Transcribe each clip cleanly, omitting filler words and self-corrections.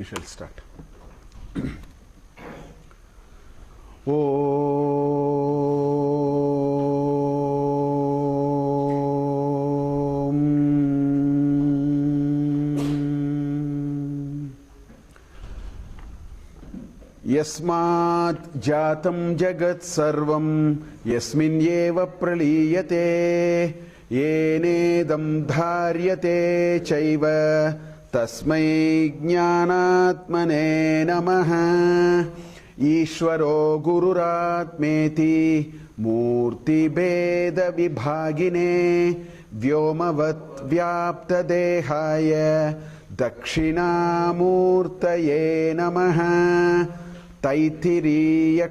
We shall start. Yasmat jatam jagat sarvam yasminyeva praliyate yenedam dharyate chaiva tasmai jnanatmane namaha Ishvaro gururatmeti murti beda vibhagine vyomavat vyapta dehaya dakshinamurtaye namaha Taittiriya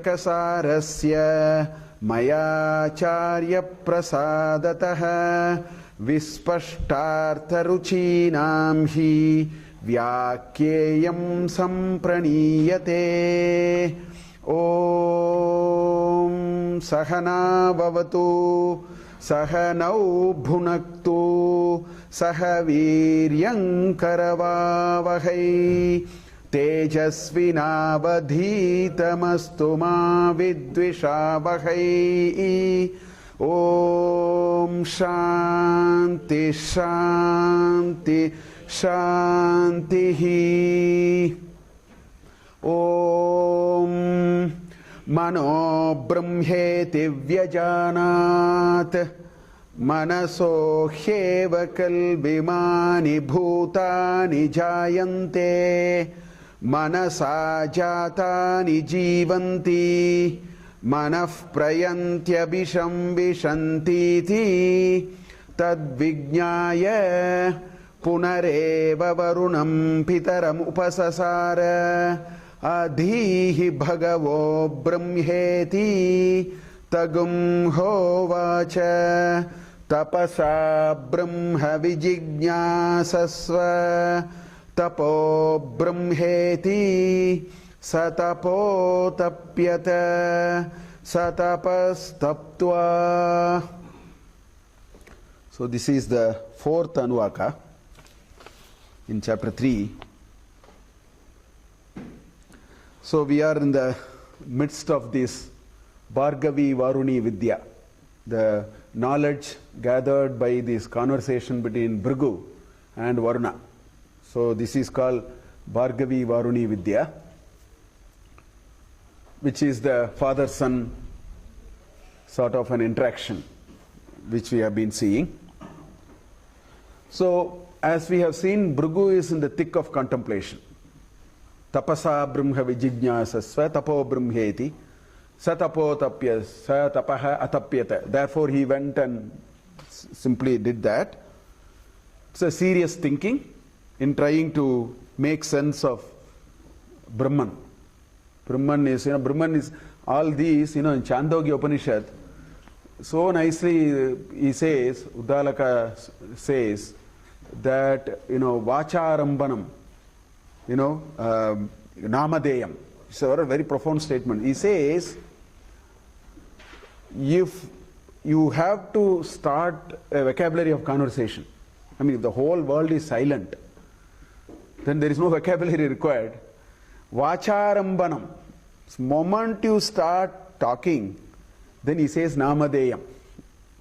mayacharya prasadataha vispashtartharuchinam hi Vyakyeyam sampraniyate Om Sahana Bhavatu Sahanau Bhunaktu Sahaviryam Karavavahai Tejasvinavadhitamastu ma vidvishavahai Om Shanti Shanti Shantihi Om Mano Brahmeti Vyajanat Manaso Heva Kalbimani Bhutani Jayante Manasa Jatani Jivanti Manaf Prayantya Bisham Vishantiti Tadvijnaya Punareva varunam pitaram upasasara adhihi bhagavo brahmheti tagum hovacha tapasa brahma vijnasasva tapo brahmheti satapo tapyata satapastaptva. So this is the fourth Anuvaka in chapter 3. So we are in the midst of this Bhargavi Varuni Vidya, the knowledge gathered by this conversation between Bhrgu and Varuna. So this is called Bhargavi Varuni Vidya, which is the father-son sort of an interaction which we have been seeing. So as we have seen, Bhrgu is in the thick of contemplation. Tapasa brahma vijnasasva tapo brahmeti satapo tapya sa tapaha atapyata. Therefore he went and simply did that. It's a serious thinking in trying to make sense of Brahman. Brahman is all these, in Chandogya Upanishad, so nicely he says, Uddalaka says, that vacharambanam, namadeyam. It's a very profound statement. He says, if you have to start a vocabulary of conversation, if the whole world is silent, then there is no vocabulary required. Vacharambanam, the moment you start talking, then he says namadeyam,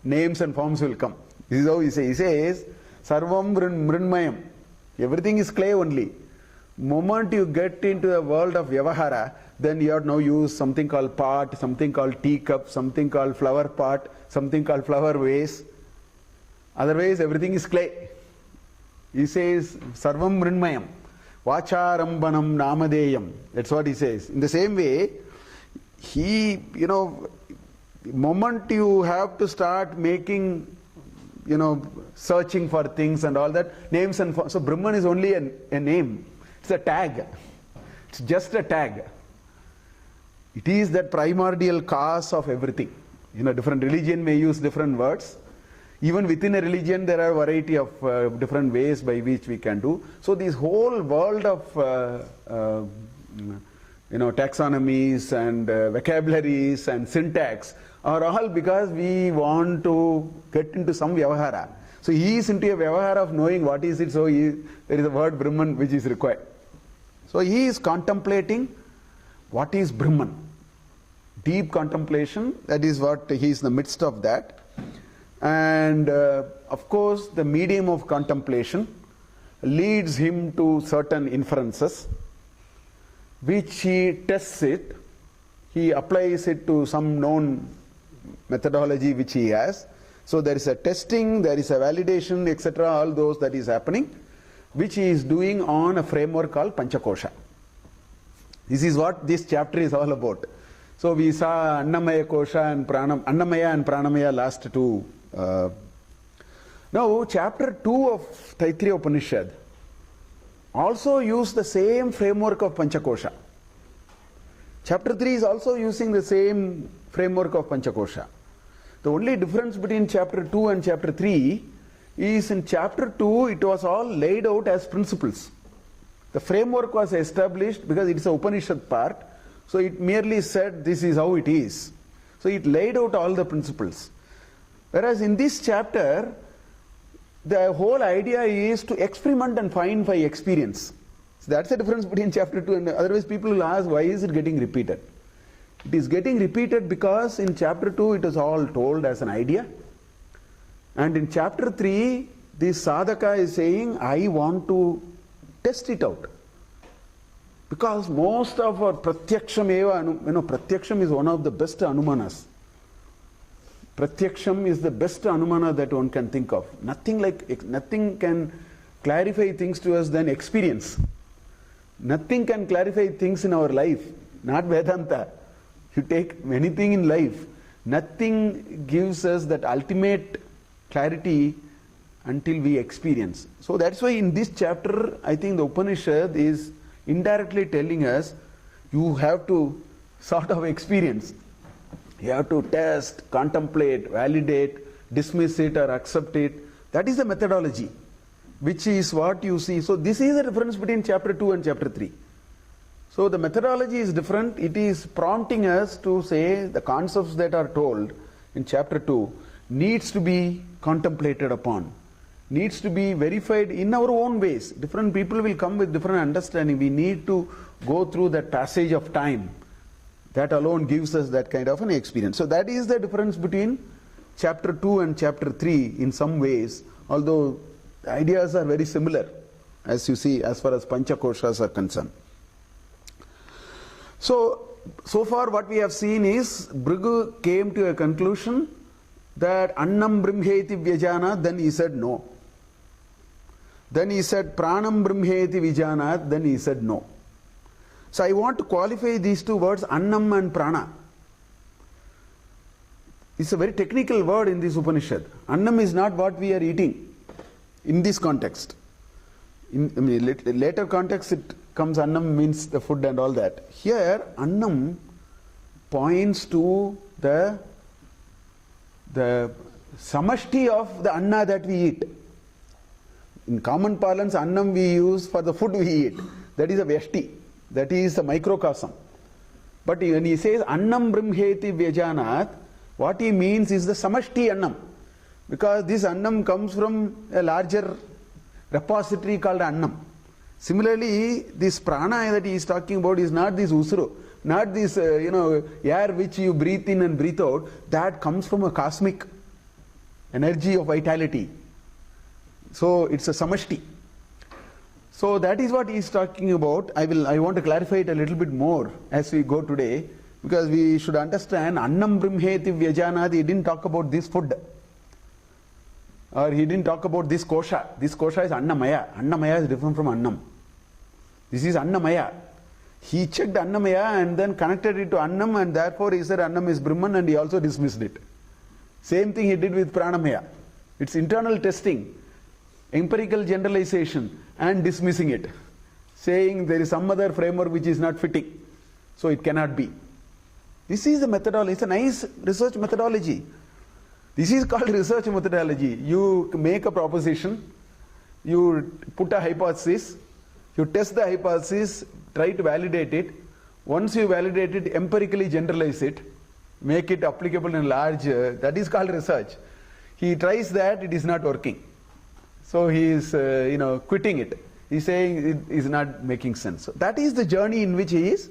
names and forms will come. This is how he says. He says, Sarvam mrinmayam. Everything is clay only. Moment you get into the world of Vyavahara, then you have now use something called pot, something called teacup, something called flower pot, something called flower vase. Otherwise, everything is clay. He says, Sarvam mrinmayam. Vacharambanam namadeyam. That's what he says. In the same way, he, moment you have to start making, searching for things and all that, names and forms. So Brahman is only a name. It's a tag. It's just a tag. It is that primordial cause of everything. Different religion may use different words. Even within a religion, there are a variety of different ways by which we can do. So this whole world of taxonomies and vocabularies and syntax are all because we want to get into some vyavahara. So he is into a vyavahara of knowing what is it, so there is a word Brahman which is required. So he is contemplating what is Brahman. Deep contemplation, that is what he is in the midst of that. And of course, the medium of contemplation leads him to certain inferences, which he tests it. He applies it to some known methodology which he has. So there is a testing, there is a validation, etc., all those that is happening, which he is doing on a framework called Panchakosha. This is what this chapter is all about. So we saw Annamaya Kosha and Annamaya and Pranamaya last two. Now chapter 2 of Taittiriya Upanishad also use the same framework of Panchakosha. Chapter 3 is also using the same framework of Panchakosha. The only difference between chapter 2 and chapter 3 is in chapter 2 it was all laid out as principles. The framework was established because it is a Upanishad part, so it merely said this is how it is. So it laid out all the principles. Whereas in this chapter, the whole idea is to experiment and find by experience. So that's the difference between chapter 2 and otherwise people will ask why is it getting repeated. It is getting repeated because in chapter 2 it is all told as an idea. And in chapter 3, this sadhaka is saying, I want to test it out. Because most of our pratyaksham eva, pratyaksham is one of the best anumanas. Pratyaksham is the best anumana that one can think of. Nothing can clarify things to us than experience. Nothing can clarify things in our life, not Vedanta. You take anything in life, nothing gives us that ultimate clarity until we experience. So that's why in this chapter, I think the Upanishad is indirectly telling us, you have to sort of experience. You have to test, contemplate, validate, dismiss it or accept it. That is the methodology, which is what you see. So this is the difference between chapter 2 and chapter 3. So the methodology is different. It is prompting us to say the concepts that are told in chapter 2 needs to be contemplated upon, needs to be verified in our own ways. Different people will come with different understanding. We need to go through that passage of time. That alone gives us that kind of an experience. So that is the difference between chapter 2 and chapter 3 in some ways, although the ideas are very similar, as you see, as far as Panchakoshas are concerned. So far what we have seen is Bhrgu came to a conclusion that Annam Brahmeti Vyajanat, then he said no. Then he said Pranam Brahmeti Vijanat, then he said no. So I want to qualify these two words, Annam and Prana. It's a very technical word in this Upanishad. Annam is not what we are eating in this context. In later context it comes, Annam means the food and all that. Here Annam points to the samashti of the Anna that we eat. In common parlance, Annam we use for the food we eat. That is a Vyashti. That is a microcosm. But when he says Annam Brahmeti Vyajanat, what he means is the samashti Annam. Because this Annam comes from a larger repository called Annam. Similarly, this prana that he is talking about is not this usru, not this air which you breathe in and breathe out. That comes from a cosmic energy of vitality. So it's a samashti. So that is what he is talking about. I want to clarify it a little bit more as we go today, because we should understand Annam Brahmeti Vyajanat. He didn't talk about this food, or he didn't talk about this kosha. This kosha is Annamaya. Annamaya is different from Annam. This is Annamaya. He checked Annamaya and then connected it to Annam, and therefore he said Annam is Brahman, and he also dismissed it. Same thing he did with Pranamaya. It's internal testing, empirical generalization, and dismissing it, saying there is some other framework which is not fitting, so it cannot be. This is the methodology. It's a nice research methodology. This is called research methodology. You make a proposition, you put a hypothesis, you test the hypothesis, try to validate it. Once you validate it, empirically generalize it, make it applicable in large, that is called research. He tries that, it is not working. So he is quitting it. He's saying it is not making sense. So that is the journey in which he is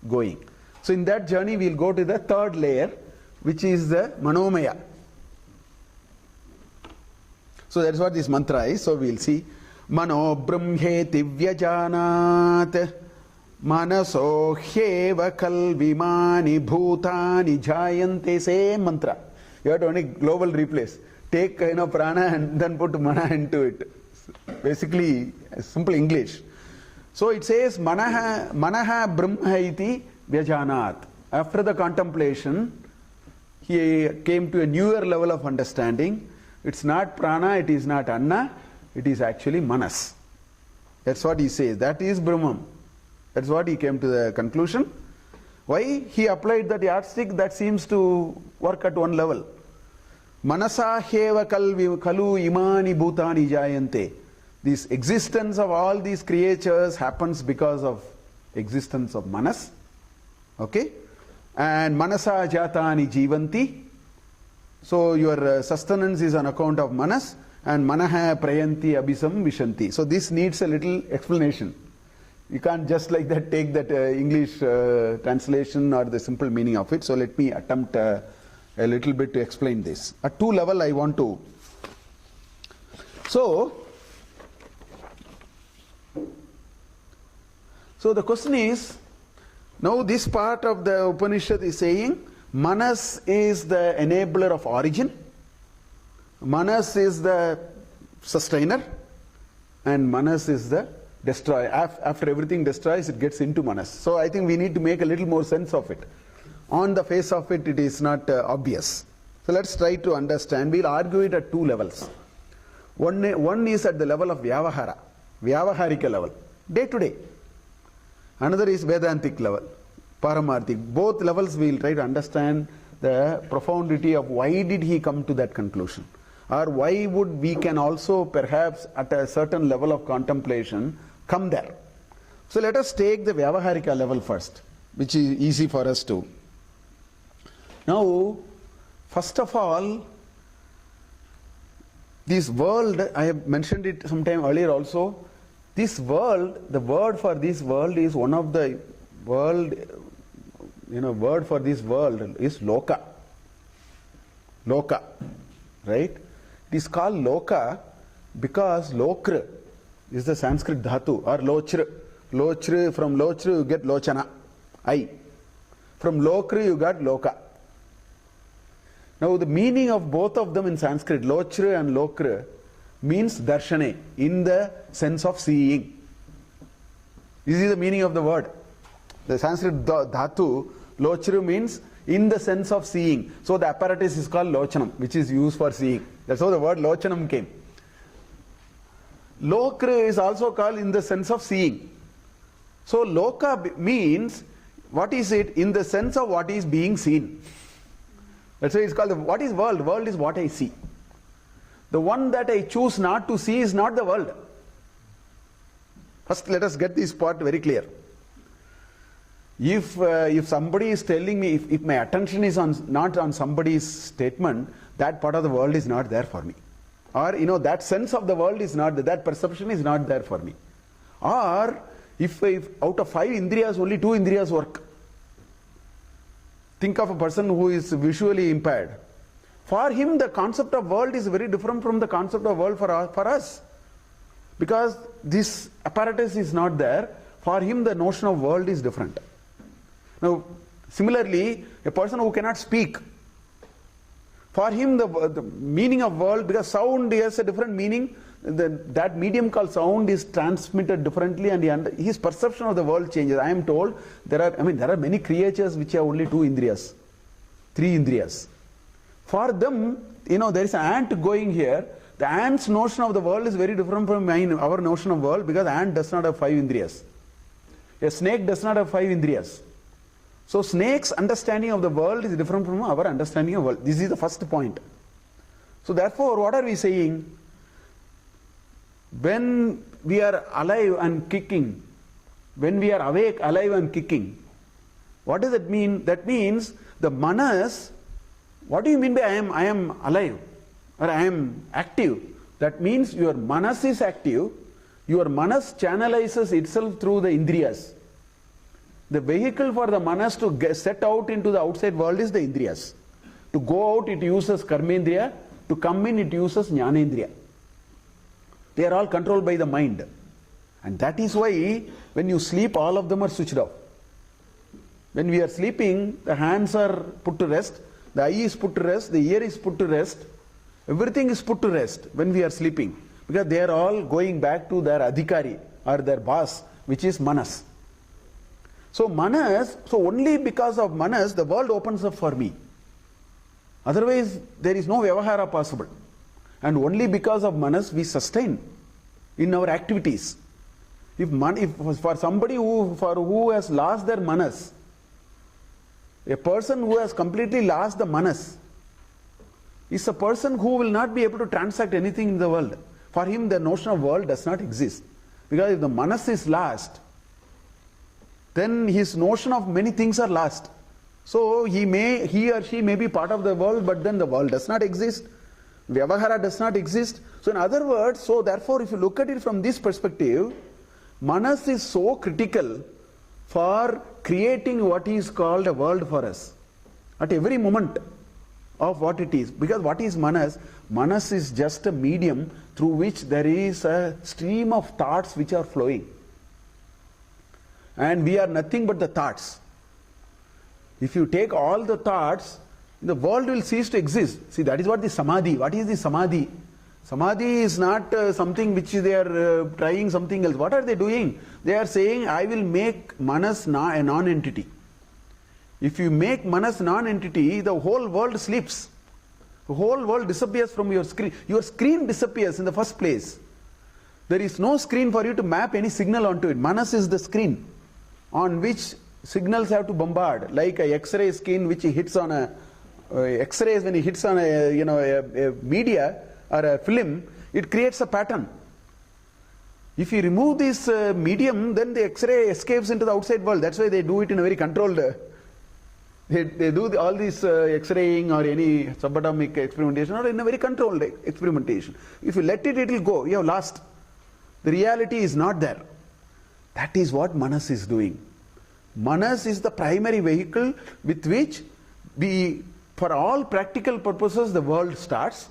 going. So in that journey we'll go to the third layer, which is the Manomaya. So that's what this mantra is. So we'll see. Mano brahmheti vyajanat manaso hyeva kalvimani bhutani jayante. Same mantra. You have to only global replace. Take prana and then put mana into it. Basically, simple English. So it says manaha brahma iti vyajanat. After the contemplation, he came to a newer level of understanding. It's not prana, it is not anna, it is actually manas. That's what he says. That is Brahman. That's what he came to the conclusion. Why? He applied that yardstick that seems to work at one level. Manasa heva kalu imani bhutani jayante. This existence of all these creatures happens because of existence of manas. Okay? And manasa jatani jivanti. So your sustenance is on account of manas, and manaha prayanti abhisam vishanti. So this needs a little explanation. You can't just like that take that English translation or the simple meaning of it. So let me attempt a little bit to explain this. At two level I want to. So the question is, now this part of the Upanishad is saying, Manas is the enabler of origin, Manas is the sustainer, and Manas is the destroyer. After everything destroys, it gets into Manas. So I think we need to make a little more sense of it. On the face of it, it is not obvious. So let's try to understand. We'll argue it at two levels. One is at the level of Vyavahara, Vyavaharika level, day to day. Another is Vedantic level, Paramarthik. Both levels we will try to understand the profundity of why did he come to that conclusion, or why would we can also perhaps at a certain level of contemplation come there. So let us take the Vyavaharika level first, which is easy for us to. Now, first of all, this world, I have mentioned it sometime earlier also. This world, the word for this world is one of the word for this world is loka. Loka, right? It is called loka because lokra is the Sanskrit dhatu, or lochra. Lochra, from lochra you get lochana, I. From lokra you got loka. Now the meaning of both of them in Sanskrit, lochra and lokra, means darshane, in the sense of seeing. This is the meaning of the word. The Sanskrit dhatu, lochru, means in the sense of seeing. So the apparatus is called lochanam, which is used for seeing. That's how the word lochanam came. Lokra is also called in the sense of seeing. So loka means, what is it? In the sense of what is being seen. That's why it's called, what is world? World is what I see. The one that I choose not to see is not the world. First, let us get this part very clear. If somebody is telling me, if my attention is not on somebody's statement, that part of the world is not there for me. Or, that sense of the world is not there, that perception is not there for me. Or, if out of 5 indriyas, only 2 indriyas work. Think of a person who is visually impaired. For him, the concept of world is very different from the concept of world for us. Because this apparatus is not there, for him the notion of world is different. Now, similarly, a person who cannot speak, for him the meaning of world, because sound has a different meaning, that medium called sound is transmitted differently, and his perception of the world changes. I am told there are many creatures which have only 2 indriyas, 3 indriyas. For them, there is an ant going here. The ant's notion of the world is very different from our notion of world, because the ant does not have 5 indriyas. A snake does not have 5 indriyas. So snake's understanding of the world is different from our understanding of the world. This is the first point. So therefore, what are we saying? When we are alive and kicking, when we are awake, alive and kicking, what does that mean? That means the manas. What do you mean by I am alive or I am active? That means your manas is active, Your manas channelizes itself through the indriyas. The vehicle for the manas to set out into the outside world is the indriyas. To go out, it uses karmendriya. To come in, it uses jnanendriya. They are all controlled by the mind. And that is why when you sleep, all of them are switched off. When we are sleeping, the hands are put to rest, the eye is put to rest, the ear is put to rest, everything is put to rest when we are sleeping. Because they are all going back to their adhikari or their boss, which is manas. So only because of manas, the world opens up for me. Otherwise, there is no vyavahara possible. And only because of manas, we sustain in our activities. If for somebody who has lost their manas, a person who has completely lost the manas is a person who will not be able to transact anything in the world. For him, the notion of world does not exist. Because if the manas is lost, then his notion of many things are lost. So he or she may be part of the world, but then the world does not exist. Vyavahara does not exist. So in other words, so therefore if you look at it from this perspective, manas is so critical for creating what is called a world for us at every moment of what it is. Because what is manas? Manas is just a medium through which there is a stream of thoughts which are flowing. And we are nothing but the thoughts. If you take all the thoughts, the world will cease to exist. See, that is what the samadhi. What is the samadhi? Samadhi is not something which they are trying something else. What are they doing? They are saying, I will make manas a non-entity. If you make manas non-entity, the whole world sleeps. The whole world disappears from your screen. Your screen disappears in the first place. There is no screen for you to map any signal onto it. Manas is the screen on which signals have to bombard, like a X-ray skin which hits on a X-rays when it hits on a media or a film, it creates a pattern. If you remove this medium, then the X-ray escapes into the outside world. That's why they do it in a very controlled. They do all this X-raying or any subatomic experimentation or in a very controlled experimentation. If you let it, it will go. You have lost. The reality is not there. That is what manas is doing. Manas is the primary vehicle with which for all practical purposes, the world starts.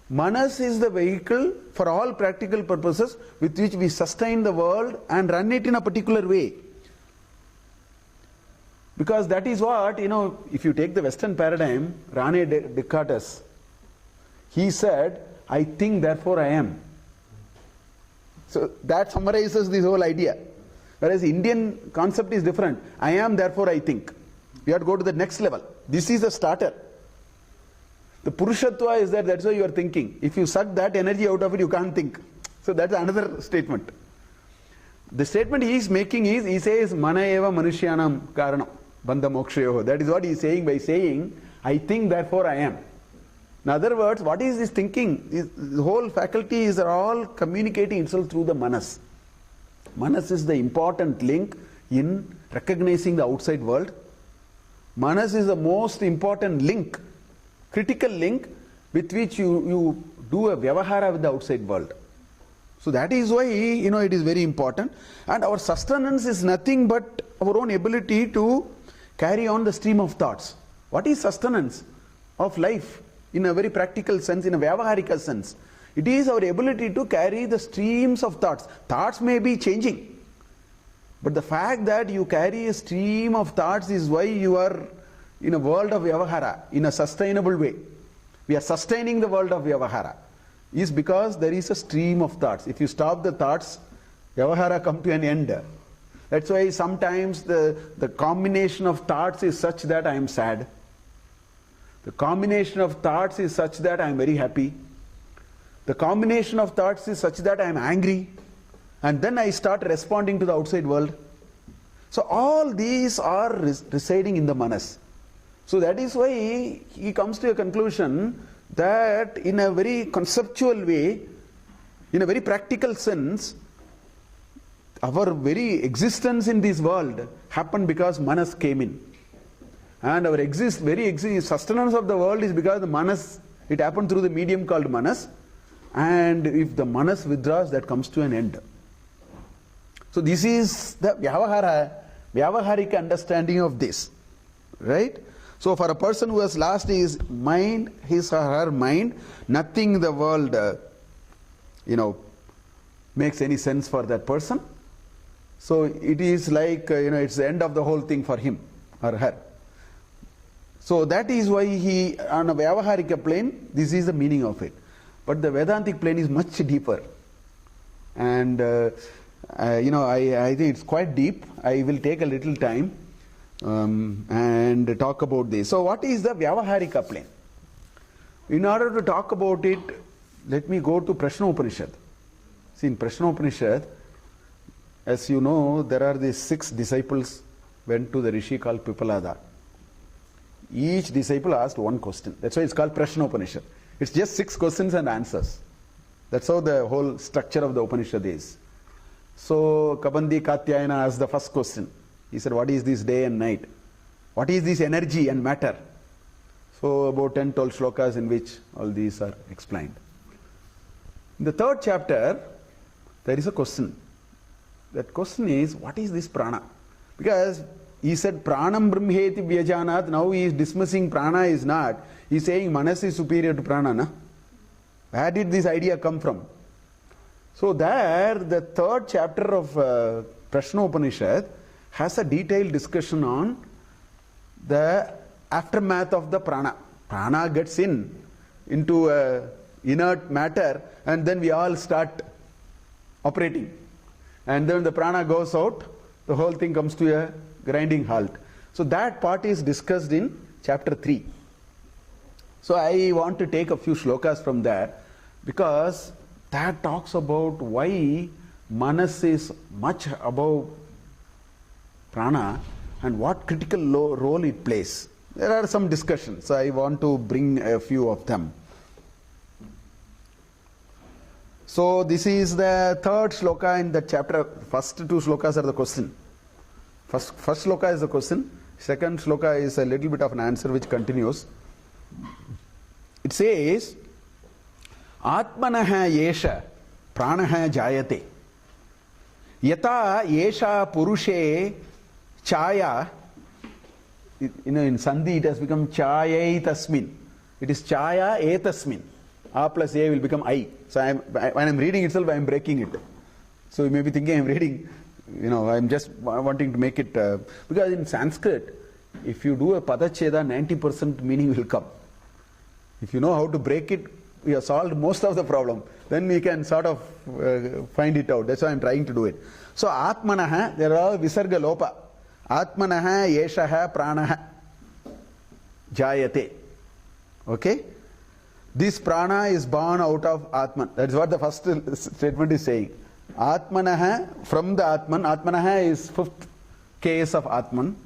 Manas is the vehicle for all practical purposes with which we sustain the world and run it in a particular way. Because that is what, if you take the Western paradigm, Rene Descartes, he said, I think, therefore I am. So that summarizes this whole idea. Whereas the Indian concept is different. I am, therefore I think. We have to go to the next level. This is a starter. The Purushatva is there, that's why you are thinking. If you suck that energy out of it, you can't think. So that's another statement. The statement he is making is, he says, Mana eva manushyanam karanam bandha mokshayoho. That is what he is saying by saying, I think, therefore I am. In other words, what is this thinking? The whole faculty is all communicating itself through the manas. Manas is the important link in recognizing the outside world. Manas is the most important link, critical link, with which you do a vyavahara with the outside world. So that is why, it is very important. And our sustenance is nothing but our own ability to carry on the stream of thoughts. What is sustenance of life in a very practical sense, in a vyavaharika sense? It is our ability to carry the streams of thoughts. Thoughts may be changing, but the fact that you carry a stream of thoughts is why you are in a world of vyavahara, in a sustainable way. We are sustaining the world of vyavahara, is because there is a stream of thoughts. If you stop the thoughts, vyavahara come to an end. That's why sometimes the combination of thoughts is such that I am sad. The combination of thoughts is such that I am very happy. The combination of thoughts is such that I am angry. And then I start responding to the outside world. So all these are residing in the manas. So that is why he comes to a conclusion that in a very conceptual way, in a very practical sense, our very existence in this world happened because manas came in. And our sustenance of the world is because the manas, it happened through the medium called manas. and if the manas withdraws, that comes to an end. So this is the Vyavaharika understanding of this, right? So for a person who has lost his mind, his or her mind, nothing in the world, makes any sense for that person. So it is like, it's the end of the whole thing for him or her. So that is why on a Vyavaharika plane, this is the meaning of it. But the Vedantic plane is much deeper. And, I think it's quite deep. I will take a little time and talk about this. So what is the Vyavaharika plane? In order to talk about it, let me go to Prashna Upanishad. See, in Prashna Upanishad, as you know, there are these 6 disciples went to the Rishi called Pipalada. Each disciple asked one question. That's why it's called Prashna Upanishad. It's just 6 questions and answers. That's how the whole structure of the Upanishad is. So Kabandi Katyayana asked the first question. He said, what is this day and night? What is this energy and matter? So about 10-12 shlokas in which all these are explained. In the 3rd chapter, there is a question. That question is, what is this prana? Because he said, pranam brahmeti vyajanat, now he is dismissing prana is not. He is saying manas is superior to prana. Na? Where did this idea come from? So there, the 3rd chapter of Prashna Upanishad has a detailed discussion on the aftermath of the prana. Prana gets into inert matter, and then we all start operating. And then the prana goes out, the whole thing comes to a grinding halt. So that part is discussed in chapter 3. So I want to take a few shlokas from there, because that talks about why manas is much above prana and what critical role it plays. There are some discussions, so I want to bring a few of them. So this is the 3rd shloka in the chapter. First 2 shlokas are the question. First shloka is the question. Second shloka is a little bit of an answer which continues. It says, Atmanaha yesha pranaha jayate. Yata yesha purushe chaya. In Sandhi it has become chaya tasmin. It is chaya etasmin. A plus A will become I. So when I'm reading itself, I'm breaking it. So you may be thinking I'm reading, I'm just wanting to make it, because in Sanskrit, if you do a padacheda, 90% meaning will come. If you know how to break it, we have solved most of the problem. Then we can sort of find it out. That's why I'm trying to do it. So Atmanaha, there are visarga lopa. Atmanaha yeshaha pranaha jayate. Okay? This prana is born out of Atman. That's what the first statement is saying. Atmanaha, from the Atman. Atmanaha is 5th case of Atman.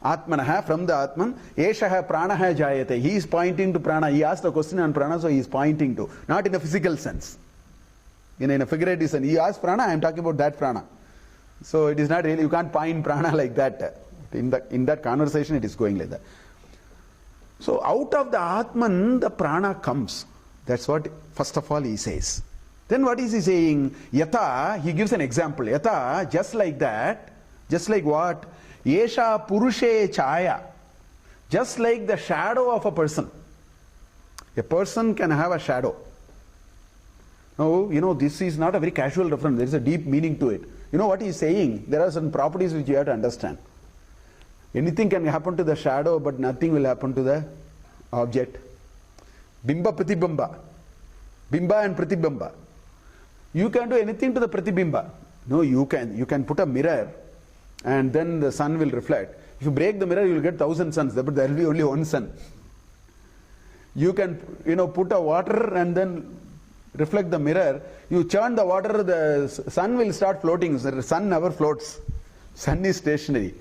Atmanaha, from the Atman. Eshaha pranaha jayate. He is pointing to prana. He asked a question on prana, so he is pointing to. Not in a physical sense. In a figurative sense. He asked prana, I am talking about that prana. So it is not really, you can't point prana like that. In that conversation, it is going like that. So out of the Atman, the prana comes. That's what, first of all, he says. Then what is he saying? Yata, he gives an example. Yata, just like that, just like what? Yesha purushe chaya. Just like the shadow of a person. A person can have a shadow. Now, this is not a very casual reference. There is a deep meaning to it. You know what he is saying? There are certain properties which you have to understand. Anything can happen to the shadow, but nothing will happen to the object. Bimba pratibimba. Bimba and pratibimba. You can do anything to the pratibimba. No, you can put a mirror and then the sun will reflect. If you break the mirror, you will get 1,000 suns, but there will be only one sun. You can, put a water and then reflect the mirror. You churn the water, the sun will start floating. The sun never floats. Sun is stationary.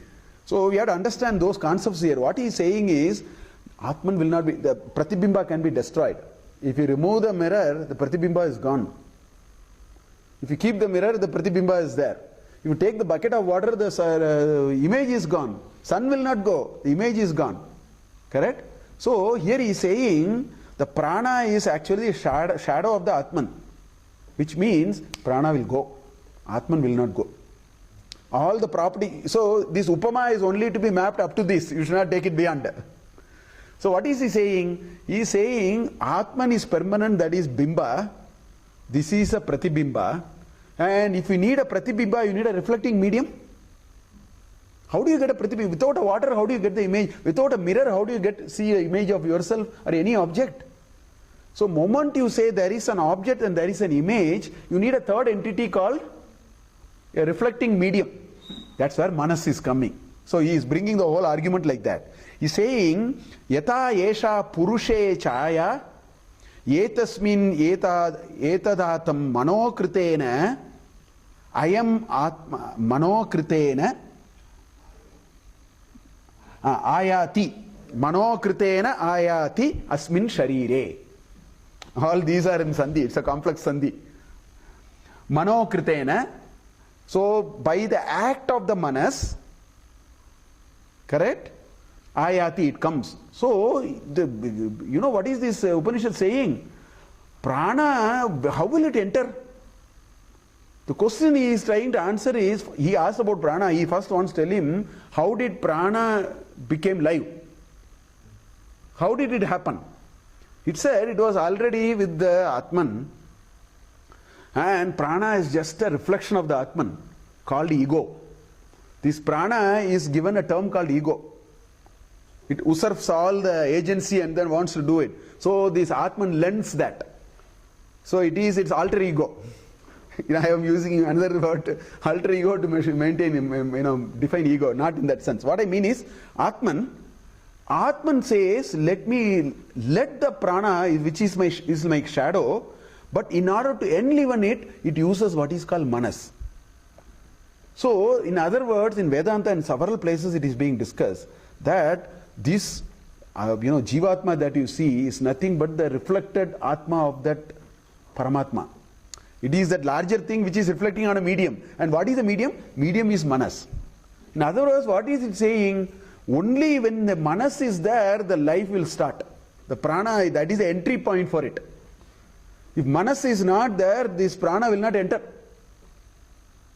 So we have to understand those concepts here. What he is saying is, Atman will not be, the pratibimba can be destroyed. If you remove the mirror, the pratibimba is gone. If you keep the mirror, the pratibimba is there. If you take the bucket of water, the image is gone. Sun will not go, the image is gone. Correct? So here he is saying, The prana is actually a shadow of the Atman, which means prana will go, Atman will not go. All the property, so this upama is only to be mapped up to this, you should not take it beyond. So what is he saying? He is saying Atman is permanent, that is bimba, this is a pratibimba, and if you need a pratibimba, you need a reflecting medium. How do you get a pratibimba? Without a water, how do you get the image? Without a mirror, how do you see an image of yourself or any object? So moment you say there is an object and there is an image, you need a third entity called a reflecting medium. That's where manas is coming. So he is bringing the whole argument like that. He is saying, yata yesha purushe chaya yetasmin etadatam manokritena ayam atma manokritena ayati manokritena ayati asmin sharire. All these are in sandhi, it's a complex sandhi. Manokritena, so by the act of the manas, correct? Ayati, it comes. So, you know what is this Upanishad saying? Prana, how will it enter? The question he is trying to answer is, he asked about prana, he first wants to tell him, how did prana become live? How did it happen? It said it was already with the Atman, and prana is just a reflection of the Atman called ego. This prana is given a term called ego. It usurps all the agency and then wants to do it. So this Atman lends that. So it is its alter ego. I am using another word, alter ego, to maintain, define ego, not in that sense. What I mean is, Atman says, let the prana, which is my shadow, but in order to enliven it, it uses what is called manas. So, in other words, in Vedanta and several places it is being discussed that this, Jivatma that you see is nothing but the reflected Atma of that Paramatma. It is that larger thing which is reflecting on a medium. And what is the medium? Medium is manas. In other words, what is it saying? Only when the manas is there, the life will start. The prana, that is the entry point for it. If manas is not there, this prana will not enter.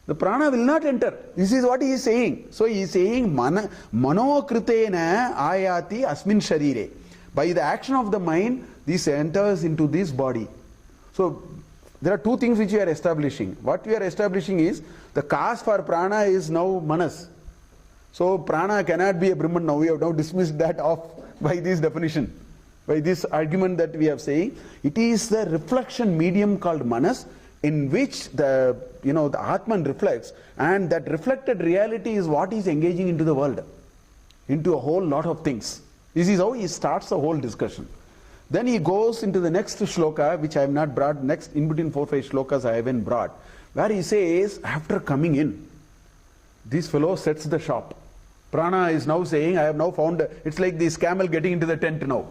The prana will not enter. This is what he is saying. So he is saying, manokritena ayati asmin sharire. By the action of the mind, this enters into this body. So there are two things which we are establishing. What we are establishing is, the cause for prana is now manas. So prana cannot be a Brahman now. We have now dismissed that off by this definition, by this argument that we are saying. It is the reflection medium called manas, in which the Atman reflects, and that reflected reality is what is engaging into the world, into a whole lot of things. This is how he starts the whole discussion. Then he goes into the next shloka, which I have not brought, next in between 4-5 shlokas I haven't brought, where he says, after coming in, this fellow sets the shop. Prana is now saying, I have now found, it's like this camel getting into the tent now.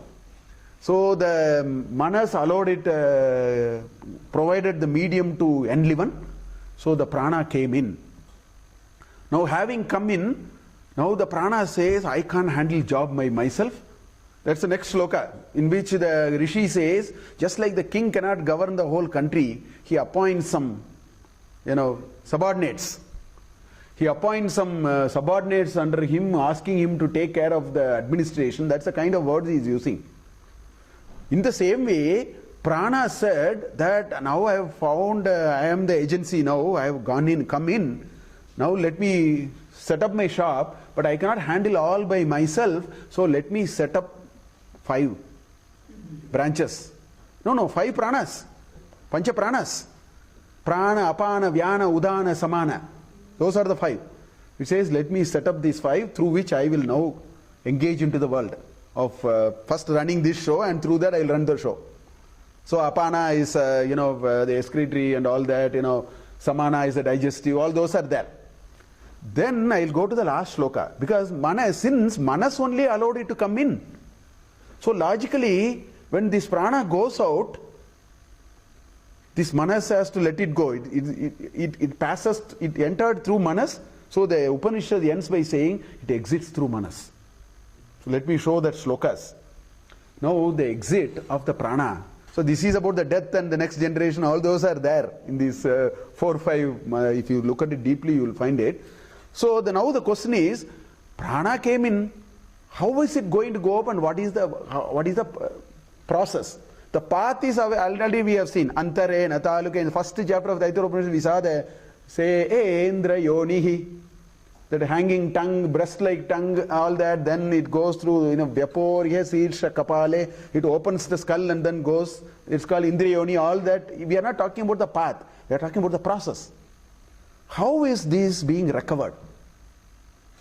So the manas allowed it, provided the medium to enliven, so the prana came in. Now having come in, now the prana says, I can't handle job by myself. That's the next shloka, in which the Rishi says, just like the king cannot govern the whole country, he appoints some, subordinates. He appoints some subordinates under him, asking him to take care of the administration. That's the kind of words he is using. In the same way, prana said that now I have found, I am the agency now, I have come in. Now let me set up my shop, but I cannot handle all by myself, so let me set up 5 branches. No, 5 pranas. Pancha pranas. Prana, apana, vyana, udana, samana. Those are the 5. It says, let me set up these 5 through which I will now engage into the world of first running this show, and through that I will run the show. So apana is, the excretory and all that, samana is the digestive, all those are there. Then I will go to the last shloka, because since manas only allowed it to come in. So logically, when this prana goes out, this manas has to let it go. It passes, it entered through manas. So the Upanishad ends by saying it exits through manas. So let me show that shlokas. Now the exit of the prana. So this is about the death and the next generation. All those are there in these 4 or 5. If you look at it deeply, you will find it. So now the question is, prana came in. How is it going to go up, and what is the process? The path is already we have seen. Antare, Nataluke. In the first chapter of the Taittiriya Upanishad, we saw the Endra Yonihi. That hanging tongue, breast-like tongue, all that, then it goes through, Vyaporya, Sirsha, Kapale, it opens the skull and then goes, it's called Indriyoni, all that. We are not talking about the path, we are talking about the process. How is this being recovered?